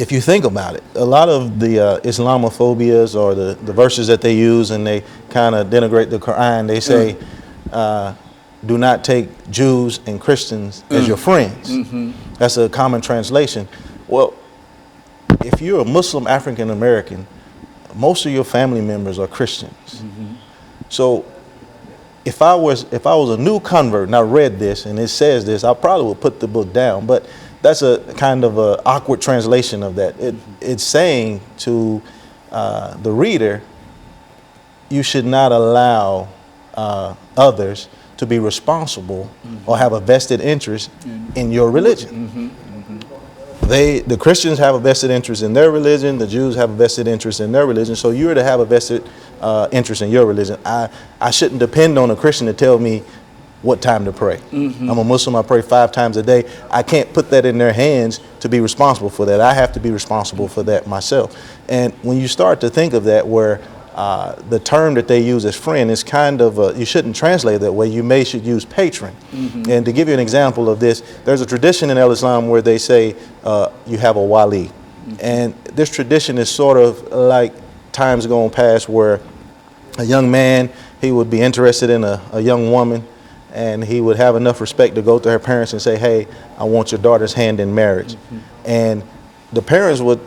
if you think about it, a lot of the Islamophobias or the verses that they use and they kind of denigrate the Quran, they say, do not take Jews and Christians as your friends. That's a common translation. Well, if you're a Muslim African American, most of your family members are Christians. So if I was a new convert and I read this and it says this, I probably would put the book down. But that's a kind of a awkward translation of that. It's saying to the reader, you should not allow others to be responsible or have a vested interest in your religion. The Christians have a vested interest in their religion. The Jews have a vested interest in their religion. So you're to have a vested interest in your religion. I shouldn't depend on a Christian to tell me what time to pray. I'm a Muslim. I pray 5 times a day. I can't put that in their hands to be responsible for that. I have to be responsible for that myself. And when you start to think of that, where the term that they use as friend is kind of, you shouldn't translate it that way. You should use patron. And to give you an example of this, there's a tradition in Islam where they say you have a wali. And this tradition is sort of like times gone past where a young man, he would be interested in a young woman, and he would have enough respect to go to her parents and say, hey, I want your daughter's hand in marriage. And the parents would,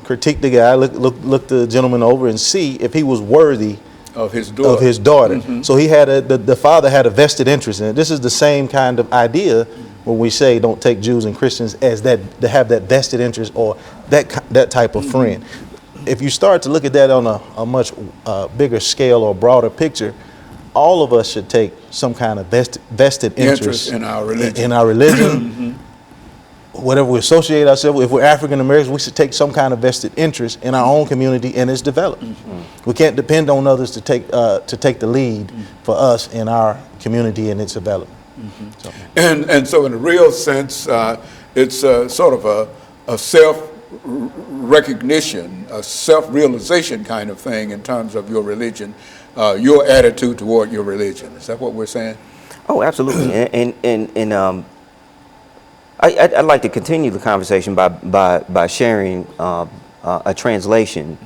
critique the guy, look the gentleman over and see if he was worthy of his daughter. So he had the father had a vested interest in it. This is the same kind of idea when we say don't take Jews and Christians as that, to have that vested interest or that type of friend. If you start to look at that on a much bigger scale or broader picture, all of us should take some kind of vested interest in our religion. Whatever we associate ourselves with, if we're African Americans, we should take some kind of vested interest in our own community and its development. We can't depend on others to take the lead for us in our community and its development. So. And so in a real sense, it's sort of a self-recognition, a self-realization kind of thing in terms of your religion, your attitude toward your religion. Is that what we're saying? Oh, absolutely. And I'd like to continue the conversation by sharing a translation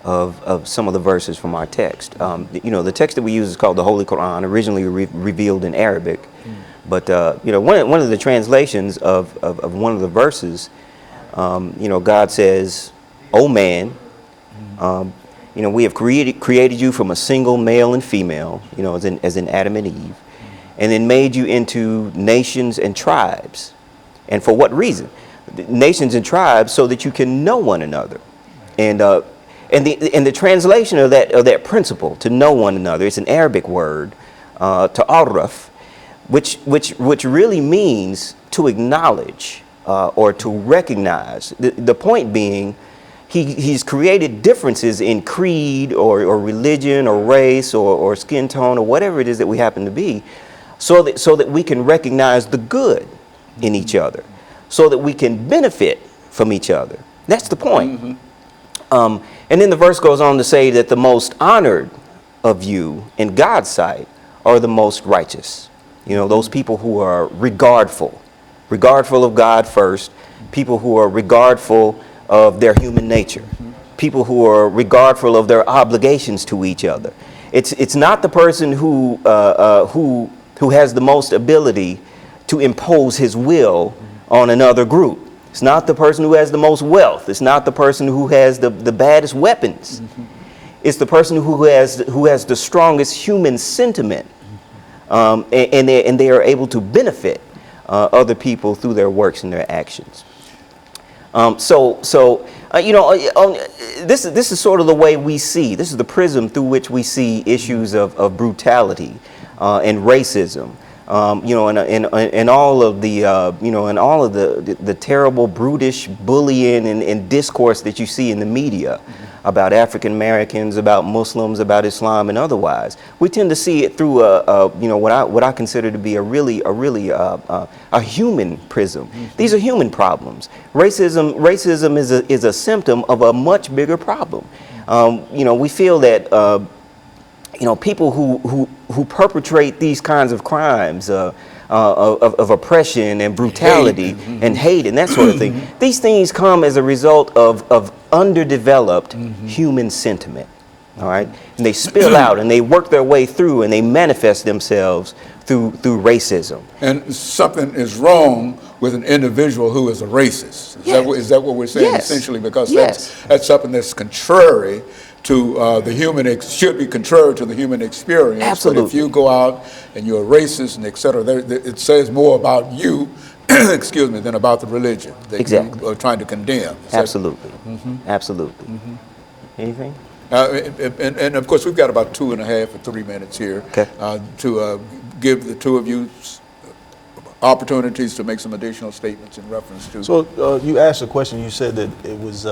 of some of the verses from our text. The text that we use is called the Holy Quran, originally revealed in Arabic. But one of the translations of one of the verses, God says, "O man, we have created you from a single male and female, as in Adam and Eve, and then made you into nations and tribes." And for what reason? Nations and tribes, so that you can know one another. And the translation of that principle, to know one another, it's an Arabic word, ta'arraf, which really means to acknowledge or to recognize. The point being, he's created differences in creed or religion or race or skin tone or whatever it is that we happen to be, so that we can recognize the good in each other, so that we can benefit from each other. That's the point. And then the verse goes on to say that the most honored of you in God's sight are the most righteous. Those people who are regardful of God first, people who are regardful of their human nature, people who are regardful of their obligations to each other. It's not the person who has the most ability to impose his will on another group. It's not the person who has the most wealth. It's not the person who has the baddest weapons. It's the person who has the strongest human sentiment, and they are able to benefit other people through their works and their actions. This is sort of the way we see. This is the prism through which we see issues of brutality and racism. And all of the terrible, brutish bullying and discourse that you see in the media about African Americans, about Muslims, about Islam, and otherwise. We tend to see it through what I consider to be a human prism. These are human problems. Racism is a symptom of a much bigger problem. We feel that people who perpetrate these kinds of crimes, of oppression and brutality and hate and that sort of thing. These things come as a result of underdeveloped human sentiment. All right, and they spill out and they work their way through and they manifest themselves through racism. And something is wrong with an individual who is a racist. Is that what we're saying essentially? Because that's something that's contrary to should be contrary to the human experience. Absolutely. But if you go out and you're a racist and et cetera, it says more about you, excuse me, than about the religion that you are trying to condemn. Absolutely. Absolutely. Anything? And of course, we've got about 2.5 or 3 minutes here to give the two of you opportunities to make some additional statements in reference to. So you asked a question. You said that it was